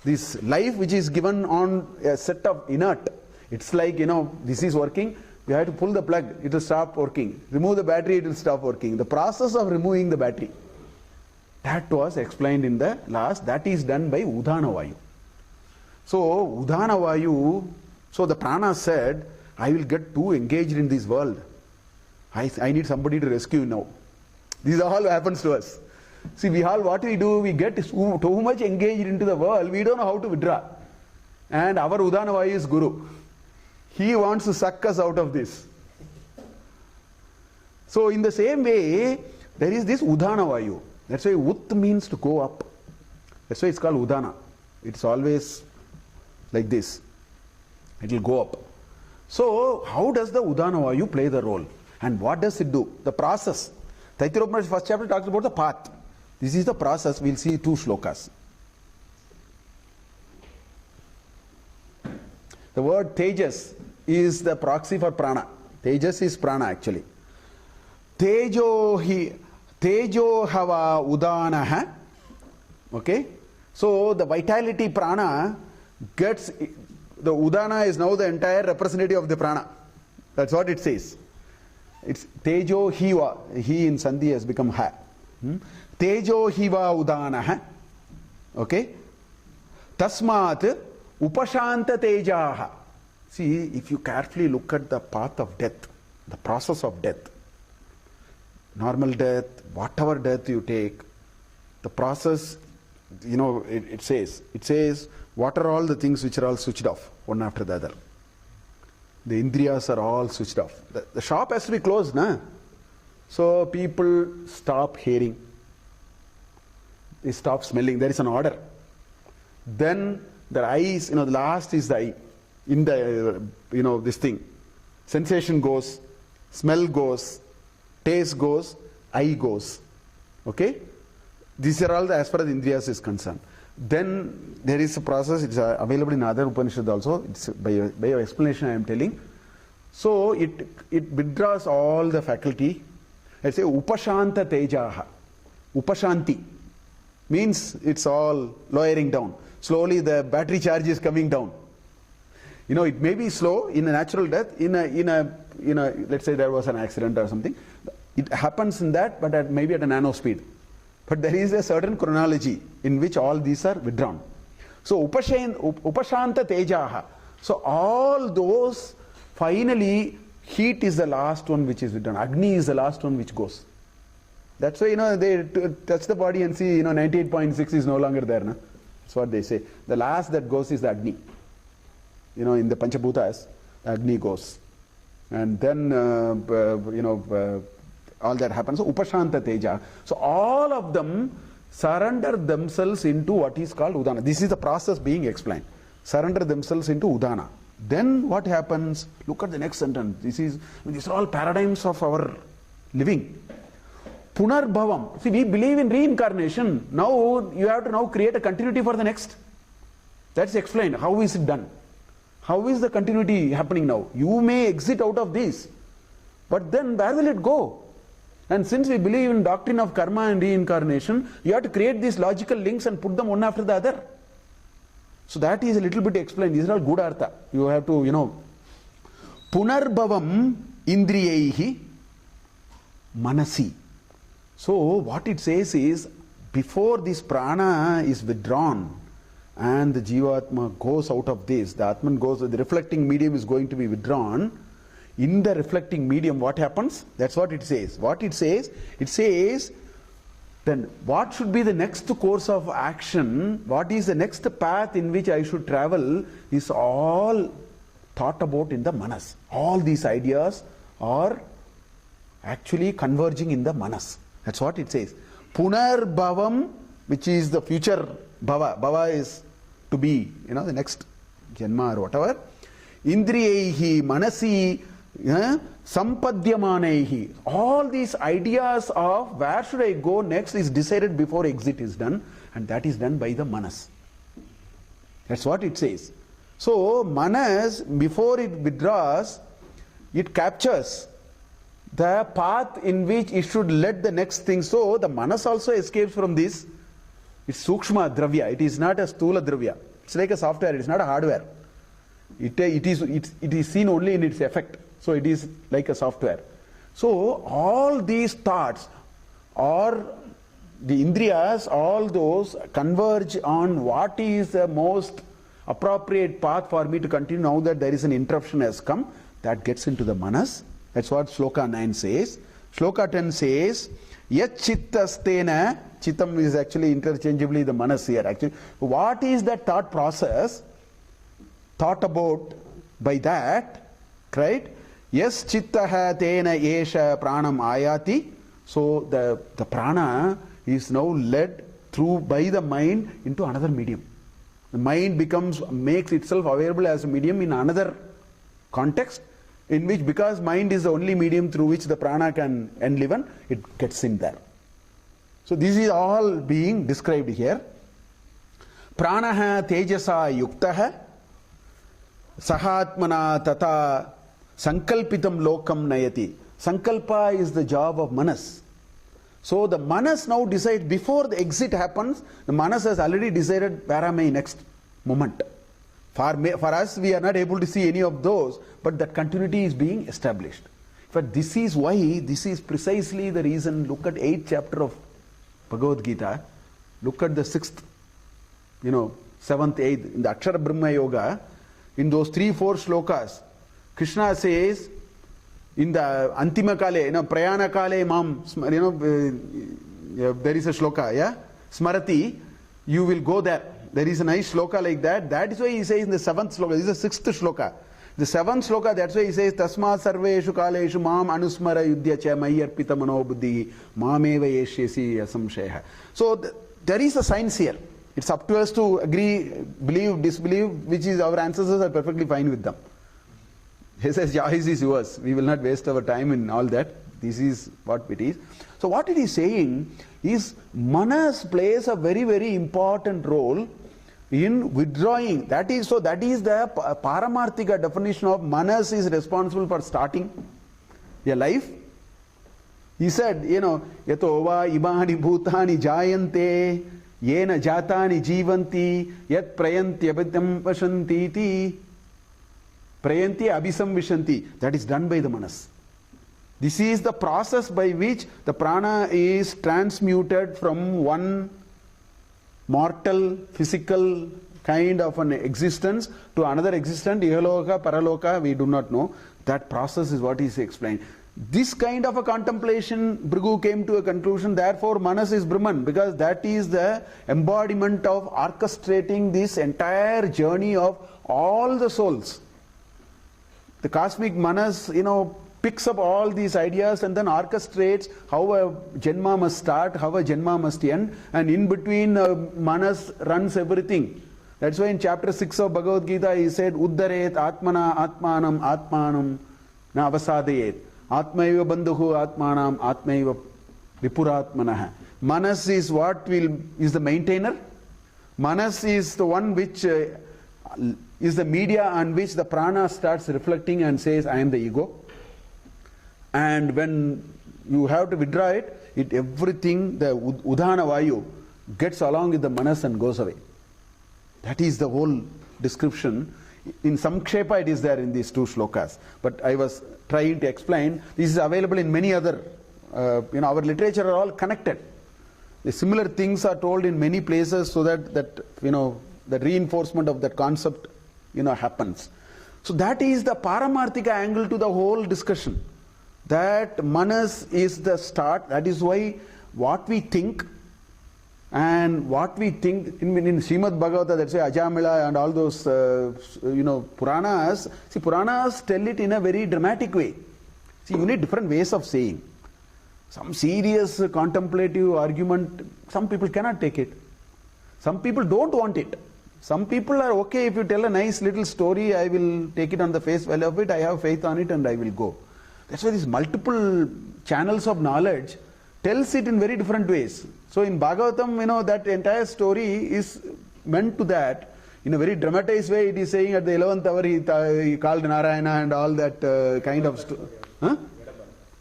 This life which is given on a set of inert, it's like, this is working, we have to pull the plug, it will stop working. Remove the battery, it will stop working. The process of removing the battery. That was explained in the last. That is done by Udana Vayu. So, Udana Vayu, so the prana said, I will get too engaged in this world. I need somebody to rescue now. This all happens to us. See, what we do, we get too much engaged into the world, we don't know how to withdraw. And our Udana Vayu is Guru. He wants to suck us out of this. So, in the same way, there is this Udana Vayu. That's why Ut means to go up. That's why it's called Udana. It's always like this. It will go up. So, how does the Udana Vayu play the role? And what does it do? The process. Taittiriya Upanishad first chapter talks about the path. This is the process. We'll see 2 shlokas. The word Tejas is the proxy for prana. Tejas is prana actually. Tejo hava udanaha. Okay? So the vitality prana gets, the udana is now the entire representative of the prana. That's what it says. It's Tejo hiva. He in Sandhi has become ha. Tejo hiva udanaha. Okay? Tasmat upashanta tejaha. See, if you carefully look at the path of death, the process of death, normal death, whatever death you take, the process, it says, what are all the things which are all switched off, one after the other? The indriyas are all switched off. The shop has to be closed, na? So people stop hearing. They stop smelling. There is an order. Then the eyes, the last is the eye. In the, this thing. Sensation goes, smell goes, taste goes, eye goes. Okay? These are all as far as Indriyas is concerned. Then there is a process, it's available in other Upanishads also. It's by your explanation I am telling. So it withdraws all the faculty. I say Upashanta Tejaha. Upashanti means it's all lowering down. Slowly the battery charge is coming down. It may be slow in a natural death, in a let's say there was an accident or something. It happens in that, but maybe at a nano speed. But there is a certain chronology in which all these are withdrawn. So upashanta tejaha. So all those, finally, heat is the last one which is withdrawn. Agni is the last one which goes. That's why, they touch the body and see, 98.6 is no longer there. No? That's what they say. The last that goes is the Agni. In the Panchabhutas, Agni goes. And then, all that happens. So, Upashanta Teja. So, all of them surrender themselves into what is called Udana. This is the process being explained. Surrender themselves into Udana. Then what happens? Look at the next sentence. These are all paradigms of our living. Punarbhavam. See, we believe in reincarnation. Now, you have to now create a continuity for the next. That's explained. How is it done? How is the continuity happening now? You may exit out of this, but then where will it go? And since we believe in doctrine of karma and reincarnation, you have to create these logical links and put them one after the other. So that is a little bit explained. These are all good artha. You have to, Punarbhavam indriyaihi manasi. So what it says is, before this prana is withdrawn, and the Jivatma goes out of this, the Atman goes, the reflecting medium is going to be withdrawn. In the reflecting medium, what happens? That's what it says. What it says, then what should be the next course of action? What is the next path in which I should travel is all thought about in the manas. All these ideas are actually converging in the manas. That's what it says. Punar bhavam, which is the future bhava. Bhava is to be, the next janma or whatever. Indriyehi, manasi, sampadhyamanehi. All these ideas of where should I go next is decided before exit is done, and that is done by the manas. That's what it says. So manas, before it withdraws, it captures the path in which it should let the next thing. So the manas also escapes from this. It's sukshma dravya. It is not a stula dravya. It's like a software. It is not a hardware. It is seen only in its effect. So it is like a software. So all these thoughts or the indriyas, all those converge on what is the most appropriate path for me to continue now that there is an interruption has come. That gets into the manas. That's what Shloka 9 says. Shloka 10 says, Yat chittastena, chittam is actually interchangeably the manas here. Actually, what is that thought process thought about by that, right? Yes, chittaha tena esha pranam ayati. So the prana is now led through by the mind into another medium. The mind makes itself available as a medium in another context, in which, because mind is the only medium through which the prana can enliven, it gets in there. So this is all being described here. Pranaha tejasa yuktaha sahatmana tata sankalpitam lokam nayati. Sankalpa is the job of manas. So the manas now decides, before the exit happens, the manas has already decided where am I next moment. For us, we are not able to see any of those, but that continuity is being established. But this is why, this is precisely the reason. Look at 8th chapter of Bhagavad Gita. Look at the 6th, 7th, 8th, in the Akshara Brahma Yoga, in those 3-4 shlokas, Krishna says, in the Antima Kale, Prayana Kale Mam, there is a shloka, yeah? Smarati, you will go there. There is a nice shloka like that. That is why he says in the 7th shloka, this is the 6th shloka. The 7th shloka, that's why he says, Tasma sarveshu kaleshu mam anusmara yudhya cha mayi arpita mano buddhi mameva yeshyasi asamsheha. So there is a science here. It's up to us to agree, believe, disbelieve, which is our ancestors are perfectly fine with them. He says, choice is yours. We will not waste our time in all that. This is what it is. So what it is saying is, manas plays a very, very important role in withdrawing. That is the paramarthika definition of manas is responsible for starting a life. He said, yato va imani bhutani jayante yena jatani jivanti yat prayanti abhitam vashanti iti. Prayanti abhisam vishanti. That is done by the manas. This is the process by which the prana is transmuted from one mortal, physical kind of an existence to another existence, ihaloka, paraloka, we do not know. That process is what is explained. This kind of a contemplation, Bhrgu came to a conclusion, therefore manas is Brahman, because that is the embodiment of orchestrating this entire journey of all the souls. The cosmic manas, picks up all these ideas and then orchestrates how a janma must start, how a janma must end, and in between manas runs everything. That's why in chapter 6 of Bhagavad Gita he said, Uddaret atmana atmanam atmanam na avasadayet. Atmaiva bandhuhu atmanam atmaiva vipuratmanaha. Manas is is the maintainer. Manas is the one which is the media on which the prana starts reflecting and says, I am the ego. And when you have to withdraw it, everything, the udhana vayu, gets along with the manas and goes away. That is the whole description. In Samkshepa it is there in these 2 shlokas. But I was trying to explain, this is available in many other, our literature are all connected. The similar things are told in many places so that the reinforcement of that concept, happens. So that is the paramarthika angle to the whole discussion. That manas is the start. That is why what we think And what we think in Srimad Bhagavata, that's why Ajamila and all those Puranas, see, Puranas tell it in a very dramatic way. See, you need different ways of saying. Some serious contemplative argument, some people cannot take it. Some people don't want it. Some people are okay if you tell a nice little story, I will take it on the face value of it, I have faith on it and I will go. That's why these multiple channels of knowledge tells it in very different ways. So in Bhagavatam, that entire story is meant to that. In a very dramatized way, it is saying at the 11th hour he called Narayana and all that kind of story. Huh?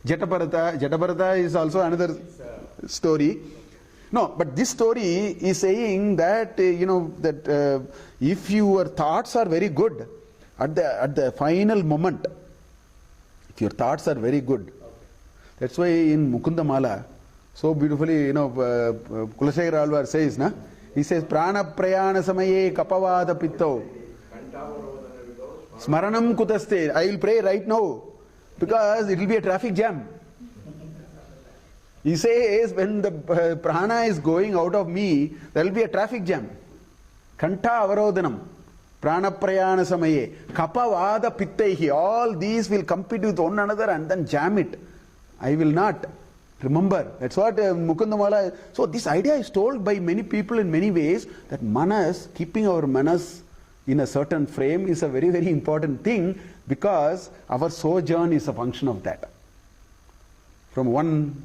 Jataparata is also another story. No, but this story is saying that, that if your thoughts are very good, at the final moment, if your thoughts are very good, that's why in Mukunda Mala, so beautifully, Kulashekhara Alvar says, he says, Prana Prayana Samaye Kapavada Pitto Smaranam Kutaste. I will pray right now because it will be a traffic jam. He says, when the prana is going out of me, there will be a traffic jam. Kanta avarodhanam, prana prayana samaye, kapavada pittaihi, all these will compete with one another and then jam it. I will not. Remember, that's what Mukundamala. So this idea is told by many people in many ways, that manas, keeping our manas in a certain frame is a very, very important thing, because our sojourn is a function of that. From one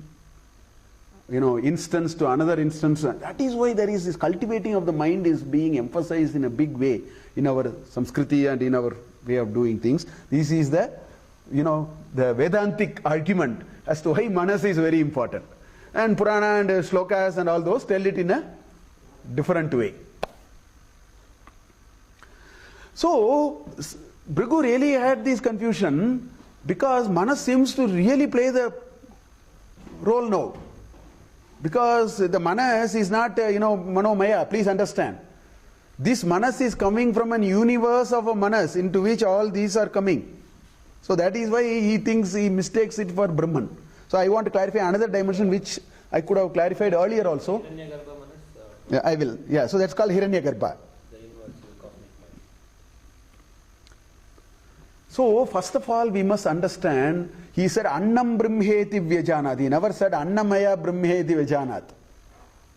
instance to another instance. That is why there is this cultivating of the mind is being emphasized in a big way in our Samskriti and in our way of doing things. This is the Vedantic argument as to why manas is very important. And Purana and Shlokas and all those tell it in a different way. So, Bhrgu really had this confusion because manas seems to really play the role now. Because the manas is not, Manomaya, please understand. This manas is coming from an universe of a manas into which all these are coming. So that is why he thinks, he mistakes it for Brahman. So I want to clarify another dimension which I could have clarified earlier also. Yeah, I will. Yeah, so that's called Hiranyagarbha. So first of all, we must understand, he said Annam Brahmeti Vyajanat. He never said Annamaya Brahmeti Vyajanat.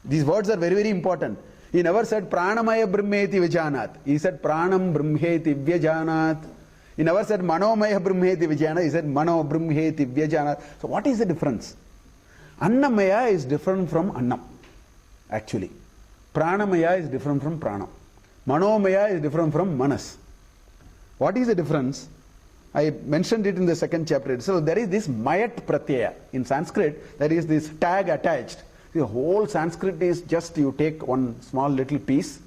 These words are very, very important. He never said Pranamaya Brahmeti Vyajanat. He said Pranam Brahmeti Vyajanat. He never said Manomaya Brahmeti Vyajanat. He said Mano Brahmeti Vyajanat. So what is the difference? Annamaya is different from Annam, actually. Pranamaya is different from Pranam. Manomaya is different from Manas. What is the difference? I mentioned it in the second chapter. So there is this mayat pratyaya. In Sanskrit, there is this tag attached. The whole Sanskrit is just you take one small little piece,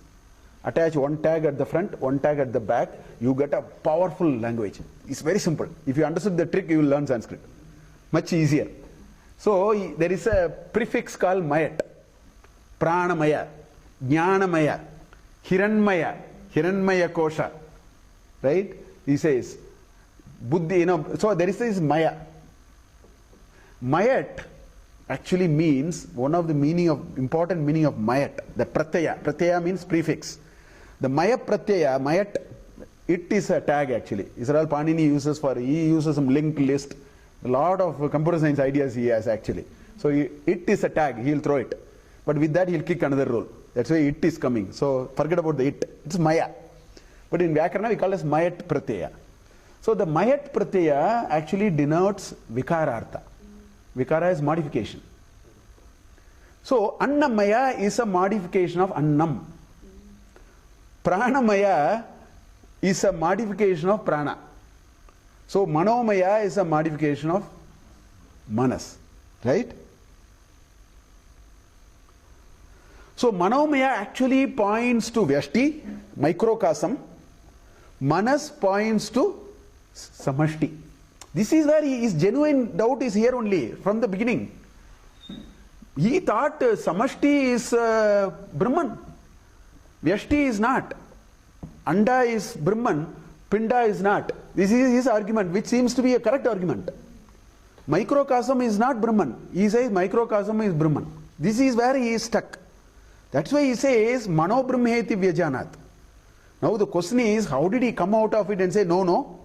attach one tag at the front, one tag at the back, you get a powerful language. It's very simple. If you understood the trick, you will learn Sanskrit. Much easier. So there is a prefix called mayat. Pranamaya, Jnanamaya, Hiranmaya, Hiranmaya Kosha. Right? He says, Buddhi, so there is this Maya. Mayat actually means, one of the important meaning of Mayat, the Pratyaya. Pratyaya means prefix. The Maya Pratyaya, Mayat, it is a tag actually. Israel Panini he uses some linked list. A lot of computer science ideas he has actually. So it is a tag, he'll throw it. But with that he'll kick another roll. That's why it is coming. So forget about the it. It's Maya. But in Vyakarana we call it as Mayat Pratyaya. So the Mayat Pratyaya actually denotes Vikarartha. Vikara is modification. So Annamaya is a modification of Annam. Pranamaya is a modification of Prana. So Manomaya is a modification of Manas. Right? So Manomaya actually points to Vyashti, microcosm. Manas points to Samashti. This is where his genuine doubt is here only, from the beginning. He thought Samashti is Brahman. Vyashti is not. Anda is Brahman. Pinda is not. This is his argument, which seems to be a correct argument. Microcosm is not Brahman. He says microcosm is Brahman. This is where he is stuck. That's why he says, Mano Brahmeti Vyajanat. Now the question is, how did he come out of it and say, no, no?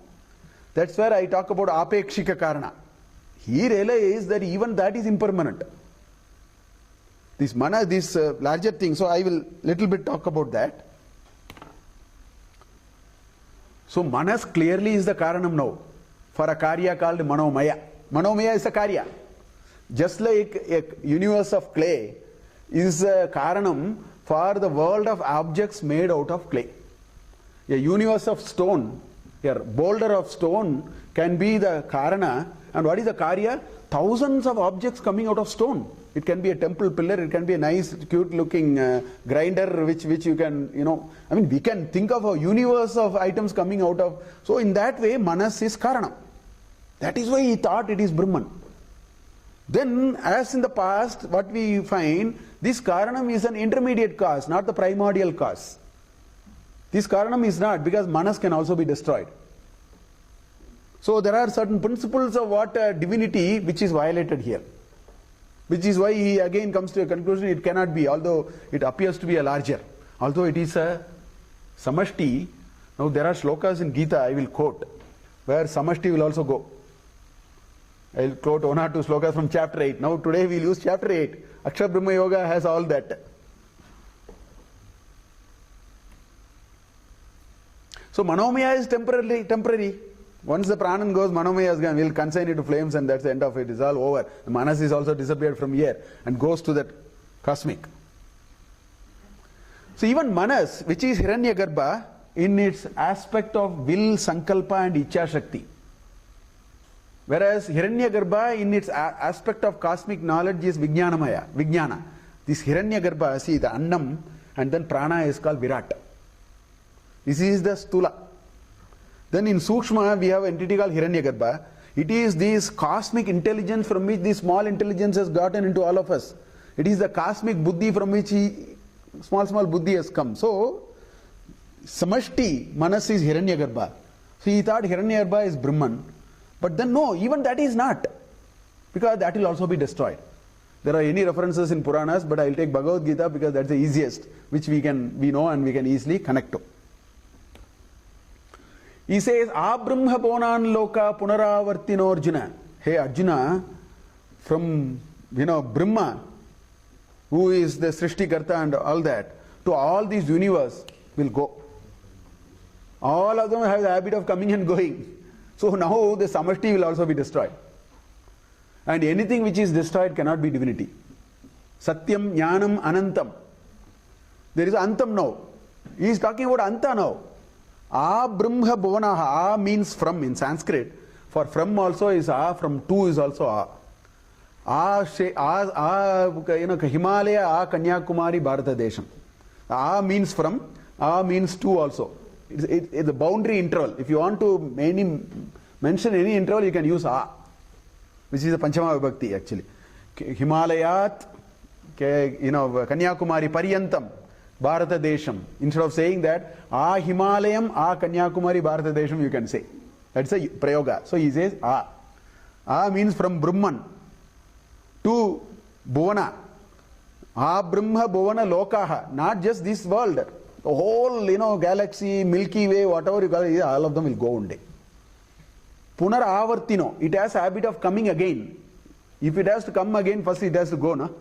That's where I talk about Apekshika Karana. He realized that even that is impermanent. This mana, this larger thing. So I will little bit talk about that. So manas clearly is the karanam now for a karya called Manomaya. Manomaya is a karya. Just like a universe of clay is a karanam for the world of objects made out of clay. A universe of stone, a boulder of stone can be the karana. And what is the karya? Thousands of objects coming out of stone. It can be a temple pillar, it can be a nice, cute looking grinder which you can, I mean, we can think of a universe of items coming out of. So in that way, manas is karana. That is why he thought it is Brahman. Then, as in the past, what we find, this karanam is an intermediate cause, not the primordial cause. This karanam is not, because manas can also be destroyed. So there are certain principles of what divinity which is violated here. Which is why he again comes to a conclusion it cannot be, although it appears to be a larger. Although it is a samashti. Now there are shlokas in Gita I will quote, where samashti will also go. I will quote one or two slokas from chapter 8. Now today we will use chapter 8. Akshara Brahma Yoga has all that. So Manomaya is temporary. Once the pranan goes, Manomaya is gone. We will consign it to flames and that's the end of it. It's all over. The manas is also disappeared from here and goes to that cosmic. So even manas, which is Hiranyagarbha, in its aspect of will, sankalpa and icha shakti. Whereas Hiranyagarbha in its aspect of cosmic knowledge is Vijnanamaya, Vijnana. This Hiranyagarbha, see the Annam and then Prana is called Virat. This is the Stula. Then in Sukshma we have an entity called Hiranyagarbha. It is this cosmic intelligence from which this small intelligence has gotten into all of us. It is the cosmic buddhi from which small buddhi has come. So, Samashti, Manas is Hiranyagarbha. So he thought Hiranyagarbha is Brahman. But then no, even that is not. Because that will also be destroyed. There are any references in Puranas, but I will take Bhagavad Gita because that's the easiest, which we know and we can easily connect to. He says, Abrahma Ponan Loka Punaravartino Arjuna. Hey Arjuna, from Brahma, who is the Srishtikarta and all that, to all these universe will go. All of them have the habit of coming and going. So now the Samashti will also be destroyed. And anything which is destroyed cannot be divinity. Satyam, Jnanam, Anantam. There is Antam now. He is talking about Anta now. A Brahma Bhavanaha. A means from in Sanskrit. For from also is A, from to is also A. Himalaya, A Kanyakumari, Bharata Desham. A means from, A means to also. It's a boundary interval. If you want to mention any interval, you can use A, which is a Panchama Vibhakti actually. Himalayat, Kanyakumari Paryantam, Bharata Desham. Instead of saying that, A Himalayam, A Kanyakumari, Bharata Desham, you can say. That's a Prayoga. So he says A. A means from Brahman to Bhuvana. A Brahma Bhuvana Lokaha. Not just this world. The whole, galaxy, Milky Way, whatever you call it, all of them will go one day. Punar Avartino. It has a habit of coming again. If it has to come again, first it has to go, no?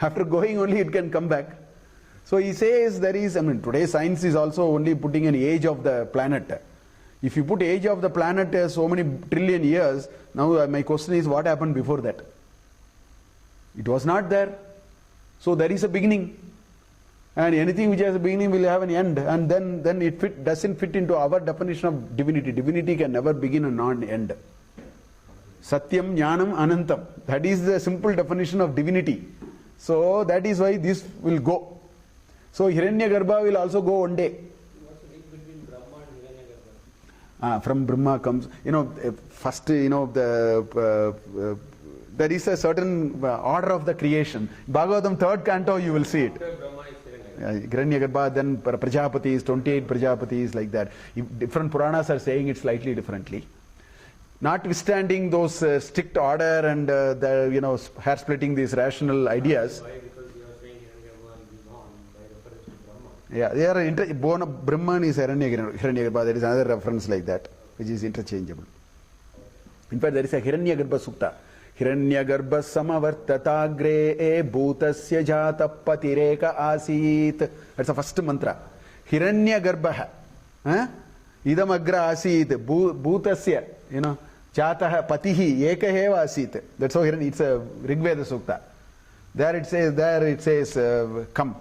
After going only it can come back. So he says there is, today science is also only putting an age of the planet. If you put age of the planet so many trillion years, now my question is what happened before that? It was not there. So there is a beginning. And anything which has a beginning will have an end. And then it doesn't fit into our definition of divinity. Divinity can never begin and not end. Satyam, Jnanam, Anantam. That is the simple definition of divinity. So that is why this will go. So Hiranyagarbha will also go one day. What's the link between Brahma and Hiranyagarbha? From Brahma comes, first, there is a certain order of the creation. Bhagavatam 3rd canto, you will see it. After Brahma is Hiranyagarbha. Hiranyagarbha, then Prajapatis, 28 Prajapatis, like that. Different Puranas are saying it slightly differently. Notwithstanding those strict order and hair splitting these rational ideas. Why? Because you are saying Hiranyagarbha will be born. Yeah, they are born of Brahman is Hiranyagarbha. There is another reference like that, which is interchangeable. In fact, there is a Hiranyagarbha Sukta. Hiranyagarbha samavartatagre bhutasya jata patireka asit. That's the first mantra. Hiranyagarbha. Idam agra asit. Bhutasya. Jataha patihi ekaheva asit. That's how it's a Rigveda Sukta. There it says, come.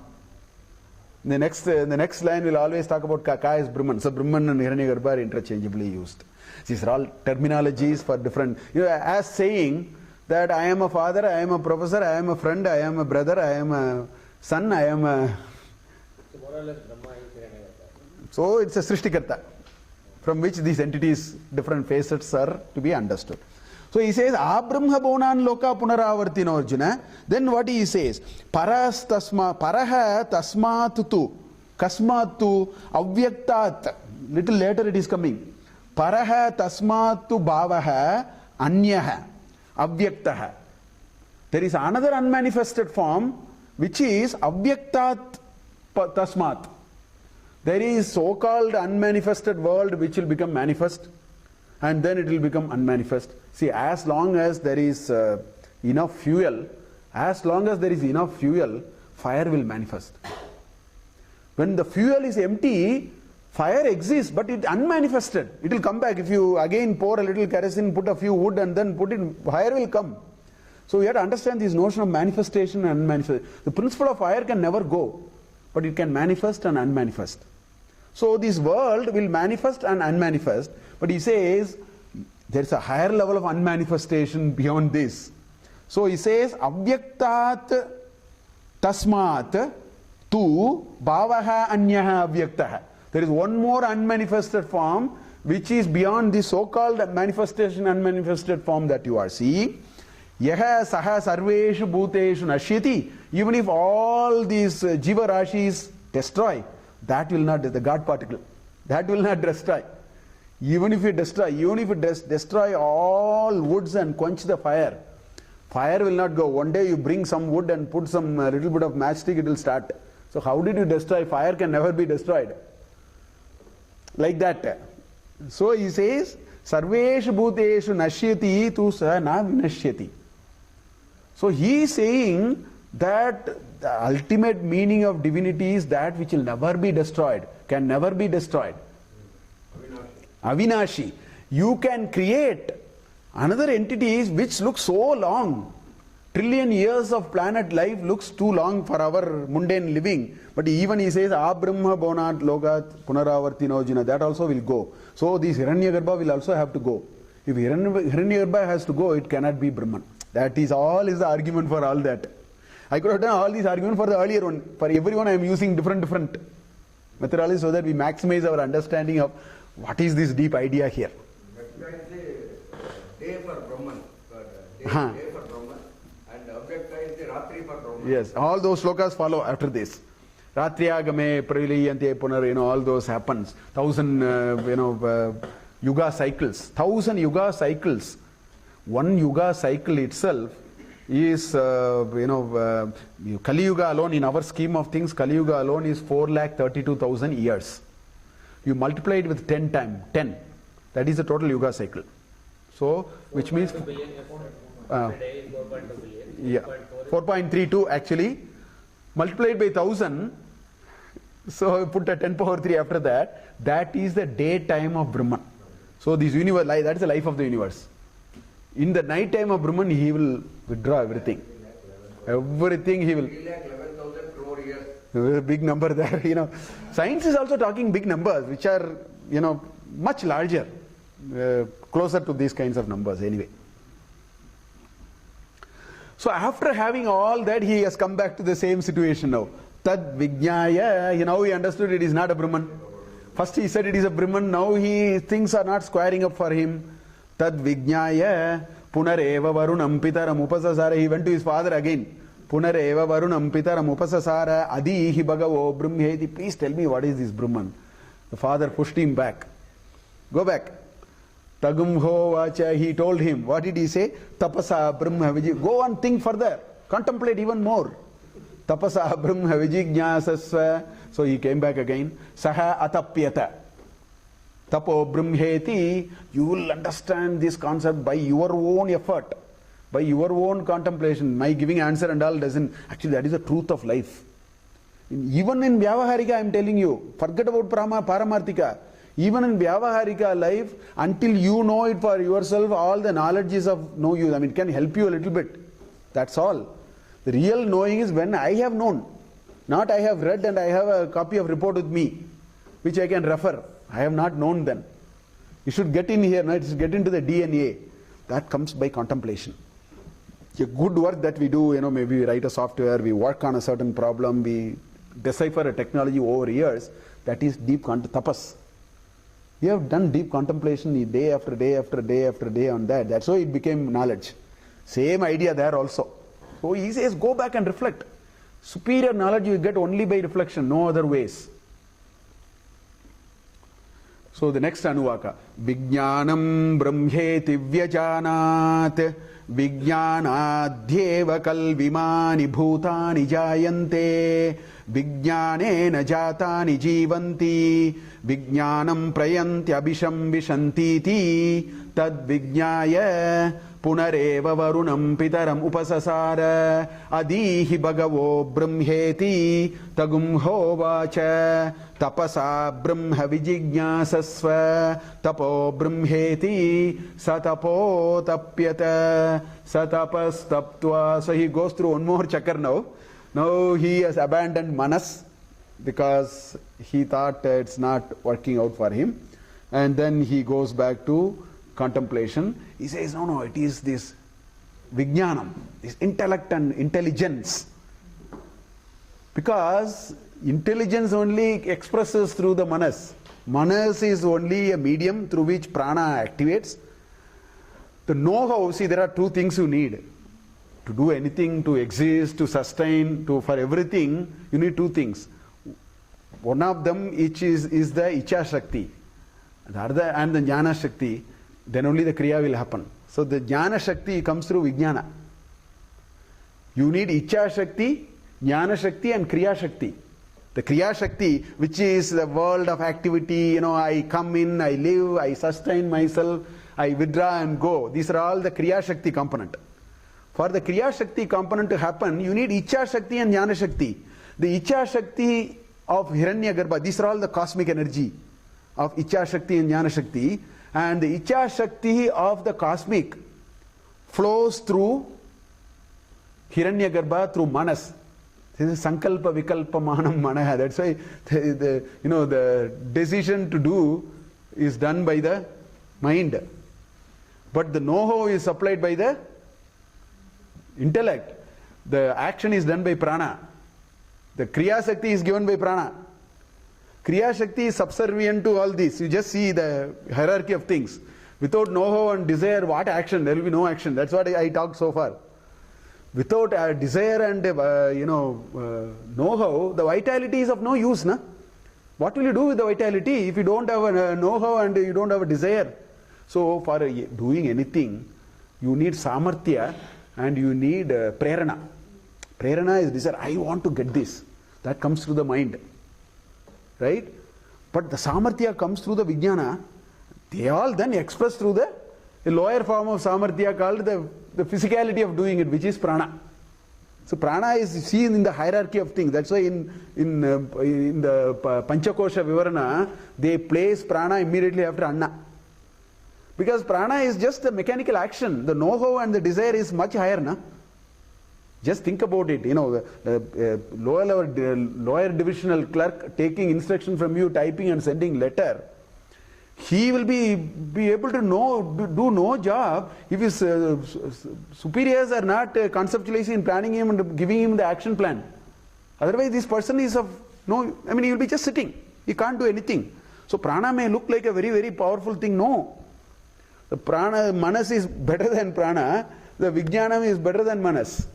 The next line will always talk about Ka is Brahman. So Brahman and Hiranyagarbha are interchangeably used. These are all terminologies for different, as saying that I am a father, I am a professor, I am a friend, I am a brother, I am a son, I am a... So more or less Brahma is Hiranyagarbha. So it's a Srishtikarta, from which these entities, different facets are to be understood. So he says, Abrahma bonan loka punaravartino Arjuna. Then what he says? Paraha tasmatutu kasmatu avyaktat. Little later it is coming. Paraha tasmatu bhavaha anyaha avyaktaha. There is another unmanifested form which is avyaktat tasmat. There is so-called unmanifested world which will become manifest, and then it will become unmanifest. See, as long as there is enough fuel, fire will manifest. When the fuel is empty, fire exists, but it unmanifested. It will come back. If you again pour a little kerosene, put a few wood and then put it, fire will come. So we have to understand this notion of manifestation and unmanifested. The principle of fire can never go, but it can manifest and unmanifest. So this world will manifest and unmanifest, but he says there is a higher level of unmanifestation beyond this. So he says, avyaktat tasmat tu bhavaha anyaha avyaktaha. There is one more unmanifested form which is beyond the so-called manifestation, unmanifested form that you are seeing. Yaha saha sarveshu bhuteshu nashyati. Even if all these jiva rashis destroy, that will not, the God particle, that will not destroy. Even if you destroy all woods and quench the fire, fire will not go. One day you bring some wood and put some little bit of matchstick, it will start. So how did you destroy? Fire can never be destroyed. Like that. So he says, Sarveshu bhuteshu nashyati tu sa na vinashyati. So he is saying that the ultimate meaning of divinity is that which will never be destroyed, can never be destroyed. Avinashi. You can create another entities which look so long. Trillion years of planet life looks too long for our mundane living. But even he says, Abrahma bonat logat punaravartinojina, that also will go. So this Hiranyagarbha will also have to go. If Hiranyagarbha has to go, it cannot be Brahman. That is all is the argument for all that. I could have done all these arguments for the earlier one. For everyone I am using different methodologies so that we maximize our understanding of what is this deep idea here. Day for Brahman. Day for Brahman. And Avyakta is the Ratri for Brahman. Yes, all those slokas follow after this. Ratriyagame, Praviliyante Punar, all those happens. 1000, yuga cycles. 1000 yuga cycles. One yuga cycle itself is, Kali Yuga alone, in our scheme of things, Kali Yuga alone is 4,32,000 years. You multiply it with 10 times, 10. That is the total yuga cycle. So, which means... 4.2 billion years. Day is 4.2 billion. Yeah, 4.32 actually. Multiplied by 1000, so put a 10 power 3 after that. That is the daytime of Brahman. So this universe, that is the life of the universe. In the night time of Brahman, he will withdraw everything. Everything he will... 3,11,000 crore years. There is a big number there, Science is also talking big numbers, which are, much larger, closer to these kinds of numbers anyway. So after having all that, he has come back to the same situation now. Tad Vijnaya, now he understood it is not a Brahman. First he said it is a Brahman, now things are not squaring up for him. Tad Vijnaya, Punareva Varunam Pitaram Upasasara. He went to his father again. Punareva Varunam Pitaram Upasasara Adi Hi Bhagavo Brahmeti. Please tell me what is this Brahman. The father pushed him back. Go back. Tagumho Vacha, he told him. What did he say? Tapasa Brahma Vijay. Go and think further. Contemplate even more. Tapasa Brahma Vijnanasasva. So he came back again. Saha Atapyata. Tapo Brahmheti. You will understand this concept by your own effort, by your own contemplation. My giving answer and all doesn't. Actually, that is the truth of life. Even in Vyavaharika, I am telling you, forget about Paramarthika. Even in Vyavaharika life, until you know it for yourself, all the knowledge is of no use. I mean, it can help you a little bit. That's all. The real knowing is when I have known. Not I have read and I have a copy of report with me, which I can refer. I have not known then. You should get in here, no? It should get into the DNA. That comes by contemplation. A good work that we do, maybe we write a software, we work on a certain problem, we decipher a technology over years, that is deep tapas. You have done deep contemplation day after day after day after day on that. That's why it became knowledge. Same idea there also. So he says, go back and reflect. Superior knowledge you get only by reflection, no other ways. So the next Anuvaka. Vijnanam brahmeti vyajanat vijnanadyeva kalvimani bhutani jayante vijnanena jatani jivanti vijnanam prayanti abhisham vishantiti tad vijnaya punareva varunam pitaram upasasara adihi bhagavo brahmeti tagum hovacha tapasa brahma vijnasasva tapo brahmeti satapo tapyata satapas taptva. So he goes through one more chakra now. Now he has abandoned manas because he thought it's not working out for him, and then he goes back to contemplation. He says, no, it is this vijnanam, this intellect and intelligence. Because intelligence only expresses through the manas. Manas is only a medium through which prana activates. The know-how, see, there are two things you need. To do anything, to exist, to sustain, for everything, you need two things. One of them is the Icha Shakti. The other, and the Jnana Shakti. Then only the Kriya will happen. So the Jnana Shakti comes through Vijnana. You need Icha Shakti, Jnana Shakti and Kriya Shakti. The Kriya Shakti, which is the world of activity, I come in, I live, I sustain myself, I withdraw and go. These are all the Kriya Shakti component. For the Kriya Shakti component to happen, you need Icha Shakti and Jnana Shakti. The Icha Shakti of Hiranyagarbha, these are all the cosmic energy of Icha Shakti and Jnana Shakti. And the Icha Shakti of the cosmic flows through Hiranyagarbha, through Manas. This is Sankalpa Vikalpa Manam Manaha. That's why the decision to do is done by the mind. But the know-how is supplied by the intellect. The action is done by prana. The Kriya Shakti is given by prana. Kriya Shakti is subservient to all this. You just see the hierarchy of things. Without know-how and desire, what action? There will be no action. That's what I talked so far. Without desire and know-how, the vitality is of no use. Na? What will you do with the vitality if you don't have a know-how and you don't have a desire? So for doing anything, you need samarthya and you need prerana. Prerana is desire. I want to get this. That comes through the mind. Right? But the samarthya comes through the vijnana. They all then express through the lower form of samarthya called the physicality of doing it, which is prana. So prana is seen in the hierarchy of things. That's why in the Panchakosha Vivarana, they place prana immediately after Anna. Because prana is just a mechanical action. The know-how and the desire is much higher. Na? Just think about it. The lower divisional clerk taking instruction from you, typing and sending letter. He will be able to do no job if his superiors are not conceptualizing, planning him and giving him the action plan. Otherwise, this person is he will be just sitting. He can't do anything. So prana may look like a very, very powerful thing. No. The prana, manas is better than prana. The vijnanam is better than manas.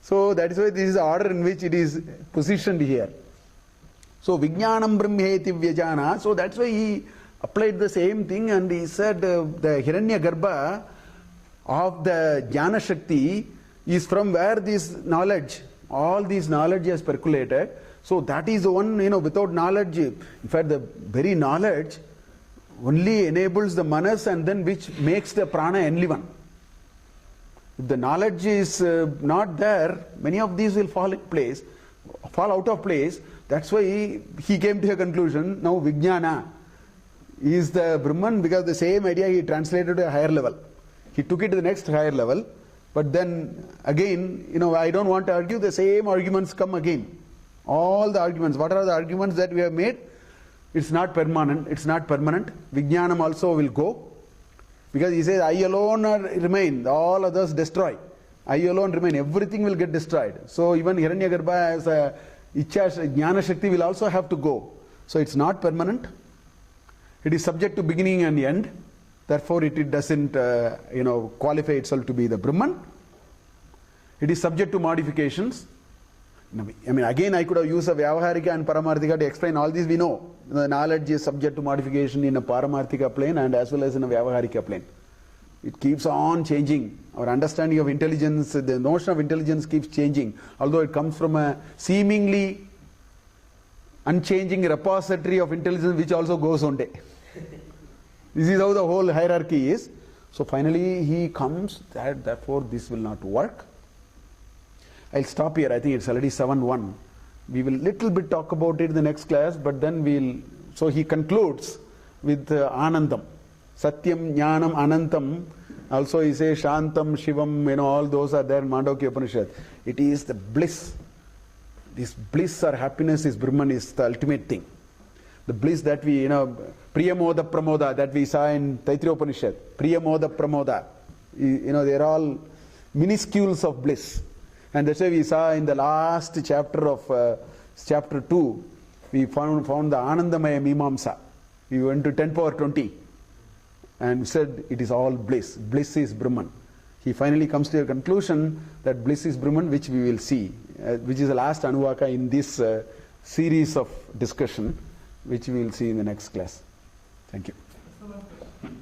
So that is why this is the order in which it is positioned here. So vijnanam brahmeti vyajana. So that's why he applied the same thing and he said the Hiranyagarbha of the Jnana Shakti is from where this knowledge, All these knowledge has percolated. So that is the one, without knowledge, in fact the very knowledge only enables the manas and then which makes the prana enliven. If the knowledge is not there, many of these will fall out of place. That's why he came to a conclusion. Now Vijnana is the Brahman, because the same idea he translated to a higher level. He took it to the next higher level. But then again, I don't want to argue, the same arguments come again. All the arguments, what are the arguments that we have made? It's not permanent. Vijnanam also will go. Because he says, I alone remain, all others destroy. I alone remain, everything will get destroyed. So even Hiranyagarbha as a Jnana Shakti will also have to go. So it's not permanent. It is subject to beginning and end. Therefore it doesn't qualify itself to be the Brahman. It is subject to modifications. Again I could have used a Vyavaharika and Paramarthika to explain all these. We know the knowledge is subject to modification in a Paramarthika plane and as well as in a Vyavaharika plane. It keeps on changing. Our understanding of intelligence, the notion of intelligence keeps changing. Although it comes from a seemingly unchanging repository of intelligence which also goes on day. This is how the whole hierarchy is. So finally he comes that therefore this will not work. I'll stop here. I think it's already 7:1. We will little bit talk about it in the next class, but then so he concludes with Anandam. Satyam, Jnanam, Anantam. Also he says Shantam, Shivam, all those are there in Mandukya Upanishad. It is the bliss. This bliss or happiness is Brahman, is the ultimate thing. The bliss that we, Priyamoda Pramoda that we saw in Taittiriya Upanishad. Priyamoda Pramoda. They're all minuscules of bliss. And that's why we saw in the last chapter of chapter 2, we found the Anandamaya Mimamsa. We went to 10 power 20 and said it is all bliss. Bliss is Brahman. He finally comes to a conclusion that bliss is Brahman, which we will see, which is the last Anuvaka in this series of discussion, which we will see in the next class. Thank you.